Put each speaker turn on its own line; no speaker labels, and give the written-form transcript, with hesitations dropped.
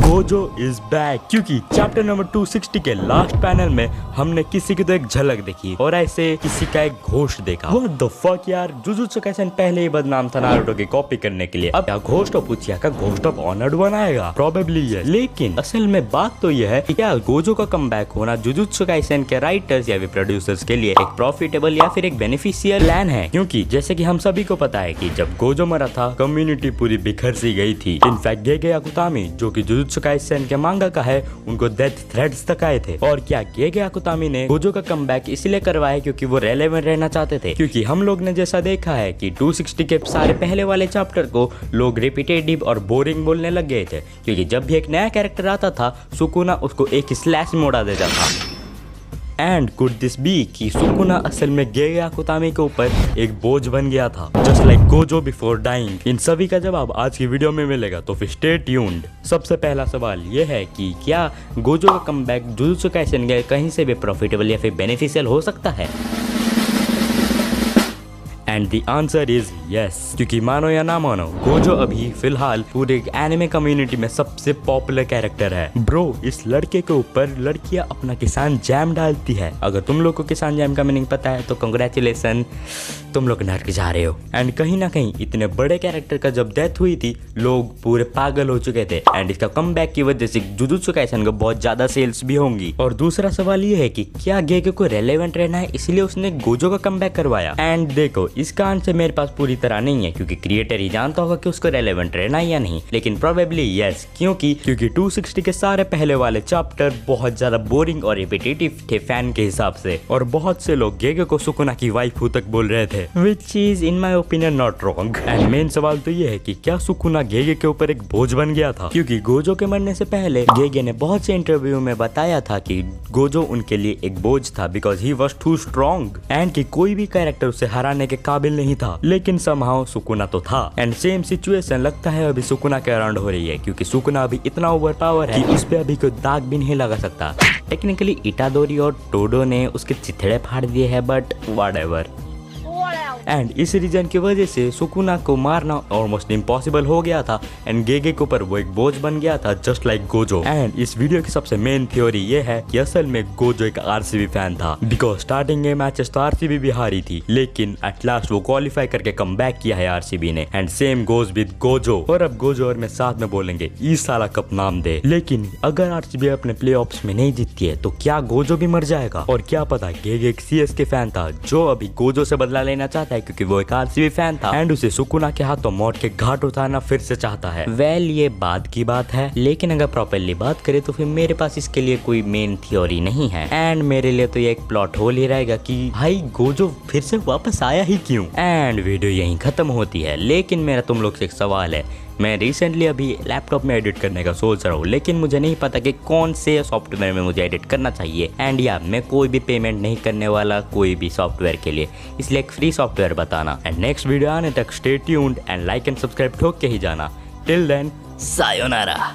Gojo is back. क्योंकि chapter number 260 के last panel में हमने किसी की तो एक झलक देखी और ऐसे किसी का एक घोस्ट देखा। What the fuck यार, जुजुत्सु काइसेन पहले ही बदनाम था नारुतो की कॉपी करने के लिए, अब क्या घोस्ट ऑफ उचिया का घोस्ट ऑफ ऑनर्ड बनाएगा? प्रोबेबली ये। लेकिन असल में बात तो यह है कि क्या गोजो का कमबैक होना जुजुत्सु काइसेन के राइटर्स या प्रोड्यूसर्स के लिए एक प्रॉफिटेबल या फिर एक बेनिफिशियल प्लान है? क्योंकि जैसे कि हम सभी को पता है कि जब गोजो मरा था कम्युनिटी पूरी बिखर सी गई थी। इनफैक्ट गेगे याकुतामी जो कि जुजुत्सु काइसेन के मांगा का है, उनको डेथ थ्रेट्स तक आए थे। और क्या गेगे याकुतामी ने गोजो का कमबैक इसलिए करवाया क्योंकि वो रेलेवेंट रहना चाहते थे? क्योंकि हम लोग ने जैसा देखा है कि 260 के सारे पहले वाले चैप्टर को लोग रिपीटेटिव और बोरिंग बोलने लग गए थे, क्योंकि जब भी एक नया कैरेक्टर आता था सुकुना उसको एक स्लैश मोड़ा देता था। एंड कुड दिस बी कि सुकुना असल में गेगे याकुतामी के ऊपर एक बोझ बन गया था, just like Gojo before dying? इन सभी का जवाब आज की वीडियो में मिलेगा, तो फिर स्टे ट्यून्ड। सबसे पहला सवाल यह है कि क्या गोजो का कमबैक जुजुत्सु काइसेन के कहीं से भी प्रॉफिटेबल या फिर बेनिफिशियल हो सकता है? And the answer is yes. क्योंकि मानो या ना मानो, गोजो अभी फिलहाल पूरे एनिमे कम्युनिटी में सबसे पॉपुलर कैरेक्टर है। ब्रो, इस लड़के के ऊपर लड़कियां अपना किसान जैम डालती है। अगर तुम लोग को किसान जैम का मीनिंग पता है तो कंग्रेचुलेसन, तुम लोग नर्क जा रहे हो। एंड कहीं ना कहीं इतने बड़े कैरेक्टर का जब डेथ हुई थी लोग पूरे पागल हो चुके थे। एंड इसका कमबैक की वजह से जुजुत्सु काइसेन को बहुत ज्यादा सेल्स भी होंगी। और दूसरा सवाल ये है कि क्या गेगे को रेलेवेंट रहना है इसलिए उसने गोजो का कमबैक करवाया? एंड देखो, इसका आंसर मेरे पास पूरी तरह नहीं है, क्योंकि क्रिएटर ही जानता होगा कि उसको रेलेवेंट रहना है या नहीं। लेकिन प्रोबेबली यस, क्योंकि 260 के सारे पहले वाले चैप्टर बहुत ज्यादा बोरिंग और रिपीटेटिव थे फैन के हिसाब से, और बहुत से लोग गेगे को सुकुना की वाइफ तक बोल रहे थे, which is in my opinion not wrong. And main सवाल तो ये है कि क्या सुकुना गेगे के ऊपर एक बोझ बन गया था? क्योंकि गोजो के मरने से पहले गेगे ने बहुत से इंटरव्यू में बताया था कि गोजो उनके लिए एक बोझ था, because he was too strong and कि कोई भी कैरेक्टर उसे हराने के काबिल नहीं था। लेकिन समहाउ सुकुना तो था। एंड सेम सिचुएशन लगता है अभी सुकुना के अराउंड हो रही है, क्योंकि सुकुना अभी इतना ओवर पावर है कि उस पे अभी कोई दाग भी नहीं लगा सकता। टेक्निकली इटादोरी और टोडो ने उसके चिथड़े फाड़ दिए हैं, बट व्हाटएवर। एंड इस रीजन की वजह से सुकुना को मारना ऑलमोस्ट इम्पॉसिबल हो गया था एंड गेगे के ऊपर वो एक बोझ बन गया था, जस्ट लाइक गोजो। एंड इस वीडियो की सबसे मेन थ्योरी ये है कि असल में गोजो एक आरसीबी फैन था, बिकॉज स्टार्टिंग के मैचेस तो आरसीबी भी हारी थी, लेकिन एट लास्ट वो क्वालिफाई करके कमबैक किया है आरसीबी ने। And same goes with Gojo. और अब गोजो और मैं साथ में बोलेंगे इस साला कप नाम दे। लेकिन अगर आरसीबी अपने प्लेऑफ्स में नहीं जीतती है तो क्या गोजो भी मर जाएगा? और क्या पता गेगे एक सीएसके फैन था जो अभी गोजो से बदला लेना चाहता है, क्योंकि वो एक आरसीबी फैन था एंड उसे सुकुना के हाथों मौत के घाट उतारना फिर से चाहता है। वेल, ये बाद की बात है, लेकिन अगर प्रॉपरली बात करें तो फिर मेरे पास इसके लिए कोई मेन थ्योरी नहीं है। एंड मेरे लिए तो ये एक प्लॉट होल ही रहेगा कि भाई गोजो फिर से वापस आया ही क्यों? एंड वीडियो यहीं खत्म होती है। लेकिन मेरा तुम लोग से एक सवाल है, मैं रिसेंटली अभी लैपटॉप में एडिट करने का सोच रहा हूँ, लेकिन मुझे नहीं पता कि कौन से सॉफ्टवेयर में मुझे एडिट करना चाहिए। एंड या मैं कोई भी पेमेंट नहीं करने वाला कोई भी सॉफ्टवेयर के लिए, इसलिए एक फ्री सॉफ्टवेयर बताना। एंड नेक्स्ट वीडियो आने तक stay tuned and like and subscribe ठोक के ही जाना। Till then, sayonara.